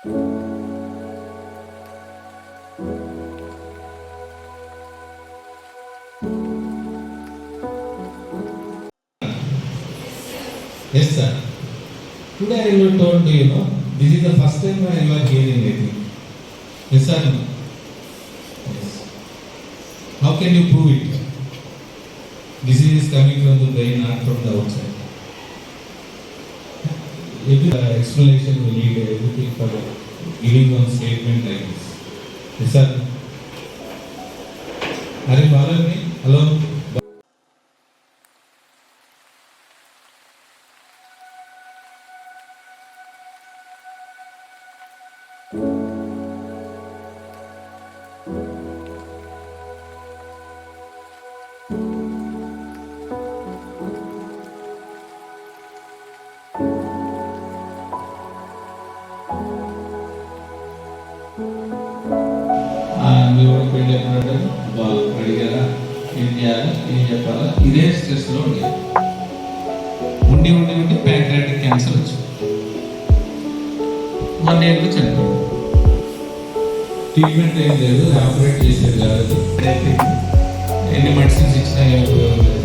Yes, sir. Today I will told you, this is the first time you are hearing it. Yes, sir. Yes. How can you prove it? Disease is coming from the brain, not from the outside. Every explanation will lead everything for giving one statement like this. Yes, sir. Are you following me? Hello? వాళ్ళు అడిగారా, ఏం చేయాలా, ఏం చెప్పాలా, ఇదే స్ట్రెస్లో ఉండి pancreatic cancer వచ్చింది. 1 yearలో చనిపోయింది. ట్రీట్మెంట్ ఏం లేదు, ఆపరేట్ చేసేది కాదు. ఎన్ని మెడిసిన్స్ ఇచ్చినా ఏం ఉపయోగం లేదు.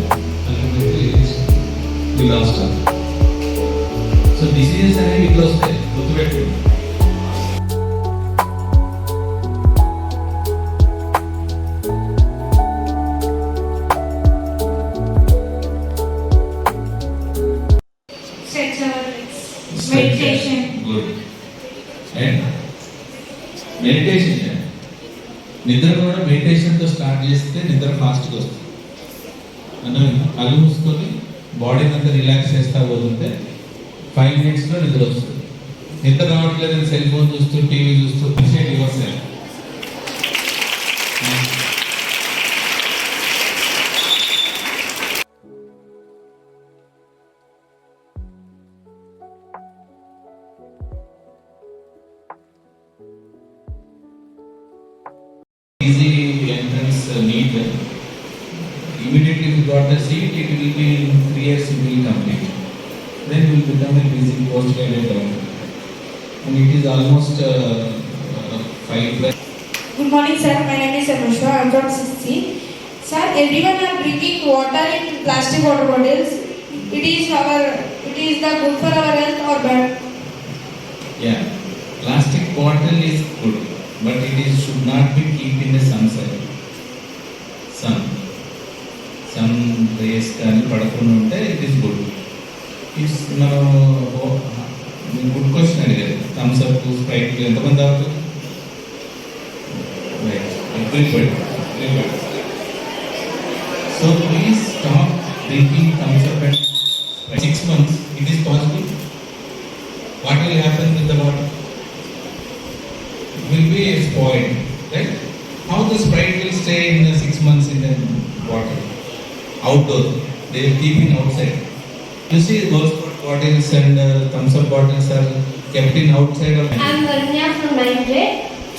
లాస్ట్ సో డిసీజెస్ అనేవి ఇట్లా వస్తాయి, గుర్తుపెట్టుకోండి. Meditation. Good. And meditation. నిద్ర కూడా మెడిటేషన్తో స్టార్ట్ చేస్తే నిద్ర ఫాస్ట్గా వస్తుంది. కళ్ళు మూసుకొని బాడీని అంతా రిలాక్స్ చేస్తా పోతుంటే 5 minutesలో నిద్ర వస్తుంది. నిద్ర రావట్లేదని సెల్ ఫోన్ చూస్తూ టీవీ చూస్తూ appreciate your self. Easy entrance need. Immediately if you got the seat, it will be in 3 years it will complete. Then you will become a busy post-graduate doctor. And it is almost 5+. Good morning, sir. My name is Anushka. I am from 6C. Sir, everyone are drinking water in plastic water bottles. It is the good for our health or bad? Yeah, plastic bottle is good, but it should not be kept in the sunset. Sun rays కానీ పడకుండా ఉంటే it is good. It's మనం good question అడిగారు. Thums up, Sprite ఎంతమంది తాగుతారు? Everybody. So please stop drinking thumbs up and 6 months. It is possible. What will happen with the water? It will be spoiled, right? How the Sprite will stay in 6 months in the water? Outdoor. They will keep it outside. You see those bottles and thumbs up bottles are kept in outside of. I am Varnya from 9th grade.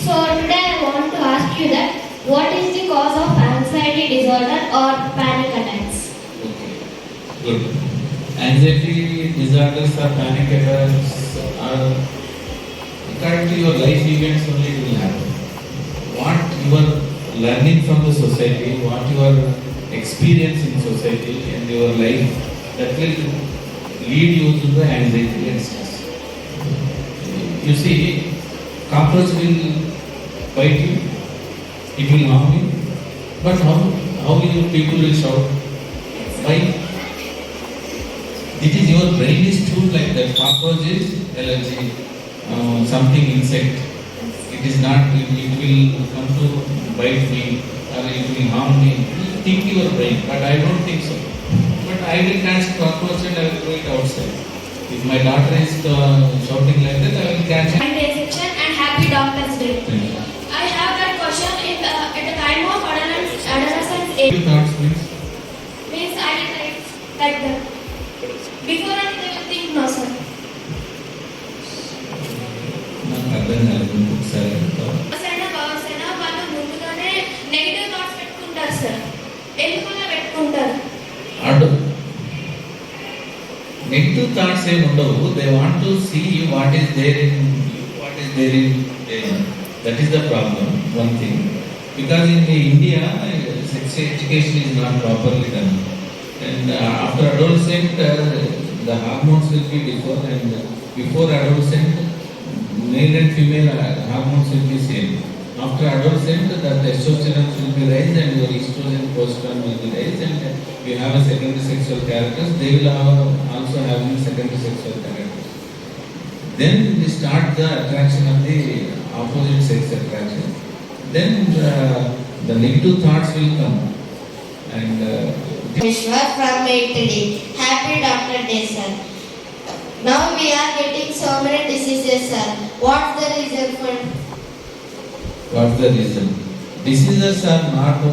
So today I want to ask you that what is the cause of anxiety disorder or panic attacks? Okay, good. Anxiety disorders or panic attacks are according to your life events only it will happen. What you are learning from the society, what you are experiencing in society and your life, that will lead you to the anxiety and stress. You see, cockroach will bite you, it will harm you, but how you people will shout? Why? It is your brain is tuned like that. Cockroach is allergy, something insect. It is not. It will come to bite me or it will harm me. You think your brain, but I don't think so. But I will catch cockroach and I will throw it outside. If my daughter is shouting like that, I will catch it. Day section and happy Doctor's Day. I have that question at the time of adolescence age. Your thoughts, please. Means I like that. Before and they will think no sir. నాకు అర్థం కాలేదు ఒకసారి. Bhavasena వాళ్ళు ముందుగానే negative thoughts పెట్టుకుంటారు sir. ఎందుకు అలా పెట్టుకుంటారు? నెగిటివ్ థాట్స్ ఏమి ఉండవు. They want to see what is there in you, what is there in that is the problem, one thing. Because in India, sex education is not properly done. And after adolescent, the hormones will be different, and before adolescent, male and female hormones will be same. After adolescent, the testosterone will be raised and your estrogen, progesterone will be raised, and you have a secondary sexual characters. They will also have secondary sexual characters. Then we start the attraction of the opposite sex attraction. Then the negative thoughts will come. And Vishwa from Italy. Happy Doctor Day, sir. Now we are getting so many diseases, sir. What's the reason for? what's the reason? Diseases are not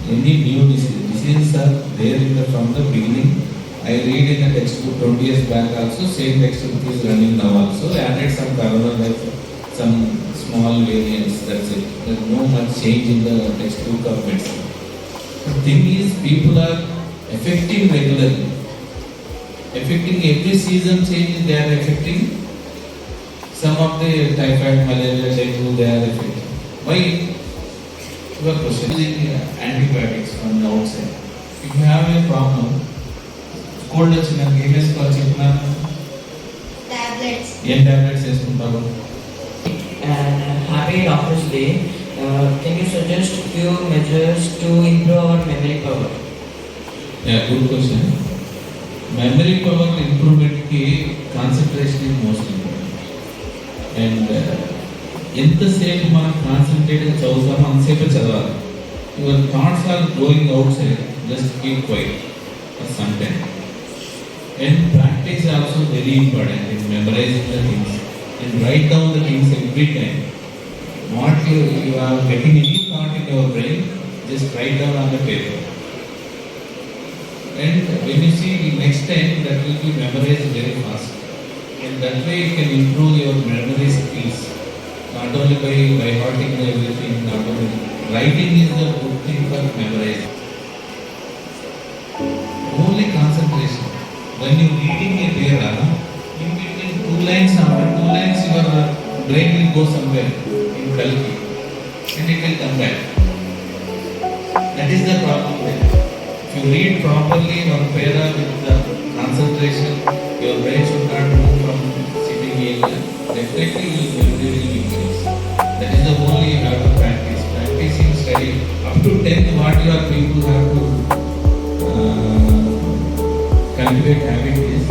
any new disease. Diseases are there from the beginning. I read in the textbook 20 years back also, same textbook is running now also. I added some coronavirus, some small variants, that's it. There's no much change in the textbook of medicine. The thing is, people are affecting regularly. Affecting every season change, they are affecting. Some of the typhoid, malaria, dengue, they are affecting. Why? Your question is antibiotics from the outside. If you have a problem, cold వచ్చిన ఏమేస్ చెప్పినాను Tablets. ఏం tablets వేసుకుంటారు Happy Doctor's Day. Can you suggest few measures to improve our memory power? Yeah good question memory power improvement కి concentration is most important and ఎంతసేపు మనం కాన్సన్ట్రేట్గా చదువుతామో అంతసేపు చదవాలి your thoughts are going outside just keep quiet for some time and practice is also very important in memorizing the things and write down the things every time. What you are getting any thought in your brain, just write down on the paper. And when you see next time, that will be memorized very fast. And that way you can improve your memory skills. Not only by hearting everything, not only writing is the good thing for memorizing. Only concentration. When you reading a para, in between 2 lines, after 2 lines, your brain will go somewhere in Kalki and it will come back. That is the problem there. If you read properly one para with the concentration, your brain should not move from sitting in. Definitely your memory will increase. That is the only you have to practice. Practicing study. Up to 10th, what your people have to cultivate habit is